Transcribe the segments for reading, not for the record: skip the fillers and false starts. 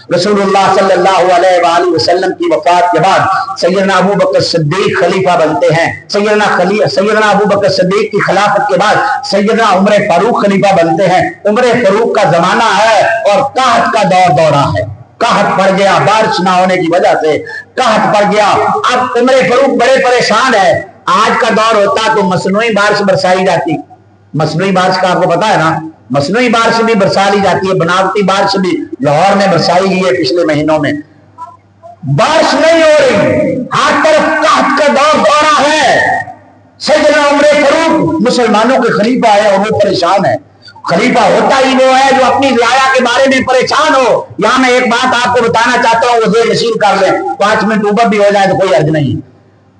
रसूलुल्लाह सल्लल्लाहु अलैहि वआलिहि वसल्लम की वफात के बाद सैयदना अबू बकर सिद्दीक खलीफा बनते हैं। सैयदना अबू बकर सिद्दीक की खिलाफत के बाद सैयदना उमर फारूक खलीफा बनते हैं। उमर फारूक का जमाना है और कहत का दौरा है। कहत पड़ गया, बारिश ना होने की वजह से कहत पड़ गया। अब उमर फारूक बड़े परेशान है। आज का दौर होता तो मसनूई बारिश बरसाई जाती। मसनूई बारिश का आपको पता है ना, मसनूई बारिश भी बरसा ली जाती है, बनावटी बारिश भी लाहौर में बरसाई गई है पिछले महीनों में। बारिश नहीं हो रही, हर तरफ कहत का दौरा है। सैयदना उमर फारूक मुसलमानों के खलीफा है और वो परेशान है। खलीफा होता ही वो है जो अपनी रियाया के बारे में परेशान हो। यहां मैं एक बात आपको बताना चाहता हूं, वो जेर नशीन कर ले, 5 मिनट ऊपर भी हो जाए तो कोई अर्ज नहीं।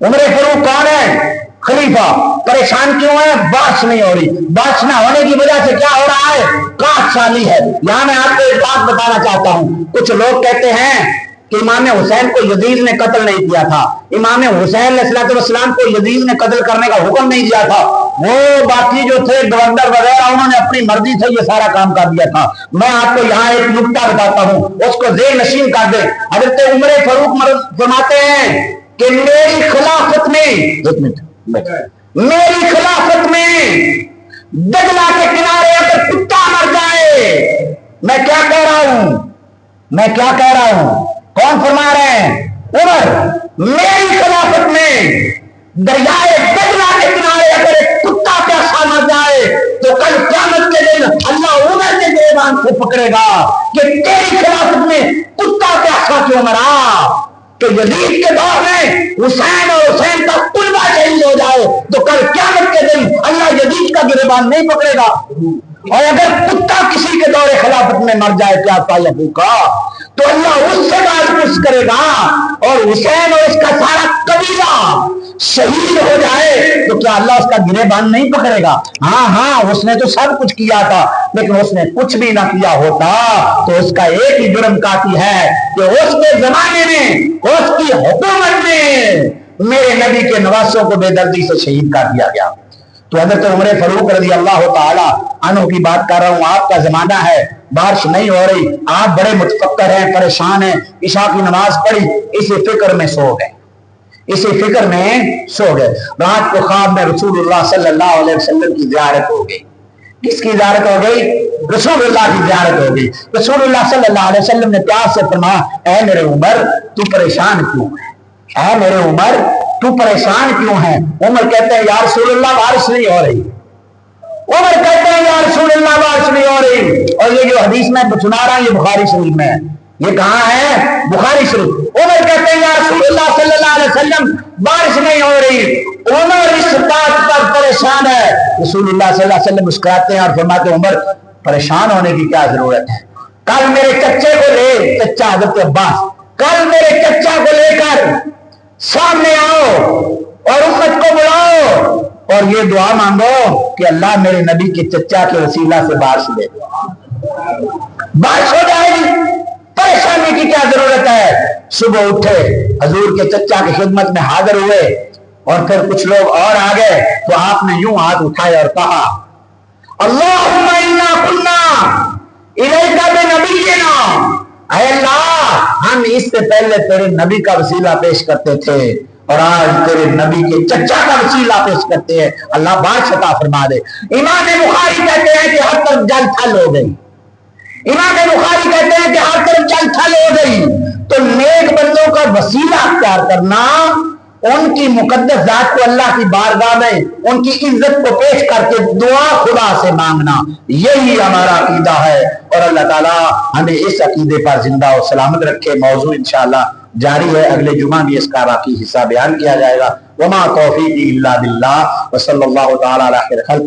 उमर फारूक कौन है? खलीफा। परेशान क्यों है? बारिश नहीं हो रही। बारिश ना होने की वजह से क्या हो रहा है? काट साली है। यहां मैं आपको एक बात बताना चाहता हूं। कुछ लोग कहते हैं कि इमाम हुसैन को यजीद ने कत्ल नहीं किया था, इमाम हुसैन अलैहिस्सलाम को यजीद ने कत्ल करने का हुक्म नहीं दिया था, वो बाकी जो थे गवर्नर वगैरह उन्होंने अपनी मर्जी से ये सारा काम कर दिया था। मैं आपको यहाँ एक नुक्ता बताता हूँ, उसको जेर नशीन कर दे। हज़रत उमर फारूक फरमाते हैं कि मेरी खिलाफत में दजला के किनारे अगर कुत्ता मर जाए, मैं क्या कह रहा हूं? कौन फरमा रहे हैं? उमर। मेरी खिलाफत में दरियाए दजला के किनारे अगर एक कुत्ता प्यासा मर जाए तो कल क़यामत के दिन अल्लाह उमर के गिरबान से पकड़ेगा कि तेरी खिलाफत में कुत्ता प्यासा क्यों मरा। तो यजीद के दौर में हुसैन और हुसैन का कुलबा शहीद हो जाए तो कल क़यामत के दिन अल्लाह यजीद का गिरबान नहीं पकड़ेगा। और अगर कुत्ता किसी के दौरे खिलाफत में मर जाए क्या का तो अल्लाह उससे बात करेगा और हुसैन और उसका सारा कबीला शहीद हो जाए तो क्या अल्लाह उसका गिरेबान नहीं पकड़ेगा? हाँ, उसने तो सब कुछ किया था, लेकिन उसने कुछ भी ना किया होता तो उसका एक ही जुर्म काफी है कि उसके जमाने में, उसकी हुकूमत में मेरे नबी के नवासों को बेदर्दी से शहीद कर दिया गया। तो हज़रत उमर फारूक रज़ी अल्लाह ताला अन्हु की बात कर रहा हूं। आपका जमाना है, बारिश नहीं हो रही, आप बड़े मुतफक्कर हैं, परेशान हैं, इशा की नमाज पढ़ी, इसी फिक्र में सो गए। रात को ख्वाब में रसूलुल्लाह सल्लल्लाहु अलैहि वसल्लम की ज़ियारत हो गई। किसकी ज़ियारत हो गई? रसूलुल्लाह की ज़ियारत हो गई। रसूलुल्लाह सल्लल्लाहु अलैहि वसल्लम ने प्यार से फरमाया, ऐ मेरे उमर तू परेशान क्यों है? ऐ मेरे उमर तू परेशान क्यों है? उमर कहते हैं या रसूलुल्लाह बारिश नहीं हो रही। उमर कहते हैं या रसूलुल्लाह बारिश नहीं हो रही। और ये जो हदीस में सुना रहा हूं ये बुखारी शरीफ में है। ये कहां है? बुखारी शरीफ। उमर कहते हैं या रसूलुल्लाह सल्लल्लाहु अलैहि वसल्लम बारिश नहीं हो रही। उमर इस बात पर परेशान है। रसूलुल्लाह सल्लल्लाहु अलैहि वसल्लम मुस्कुराते हैं और फरमाते हैं, उमर परेशान होने की क्या जरूरत है? कल मेरे चच्चे को ले, चच्चा हज़रत अब्बास, कल मेरे चच्चा को लेकर सामने आओ और उम्मत को बुलाओ और ये दुआ मांगो कि अल्लाह मेरे नबी के चच्चा के वसीला से बारिश दे। बारिश हो जाएगी, परेशानी की क्या जरूरत है? सुबह उठे, हजूर के चच्चा की खिदमत में हाजिर हुए और फिर कुछ लोग और आ गए तो आपने यूं हाथ उठाए और कहा, अल्लाहुम्मा इन्ना कुन्ना इलैका बिनबिय्यिना, ऐ अल्लाह हम इससे पहले तेरे नबी का वसीला पेश करते थे और आज तेरे नबी के चच्चा का वसीला पेश करते हैं, अल्लाह बारिश अता फरमा दे। इमाम बुखारी कहते हैं कि हर तरफ जल थल हो गई। इमाम बुखारी कहते हैं कि हर तरफ जल थल हो गई। तो नेक बंदों का वसीला अख्तियार करना, उनकी मुकद्दस जात को अल्लाह की बारगाह में उनकी इज्जत को पेश करके दुआ खुदा से मांगना, यही हमारा अकीदा है। और अल्लाह ताला हमें इस अकीदे पर जिंदा और सलामत रखे। मौजू इंशाअल्लाह जारी है, अगले जुमा भी इसका बाकी हिस्सा बयान किया जाएगा। वमा तौफीकी इल्ला बिल्लाह व सल्लल्लाहु तआला अला खैर खल्क़ि।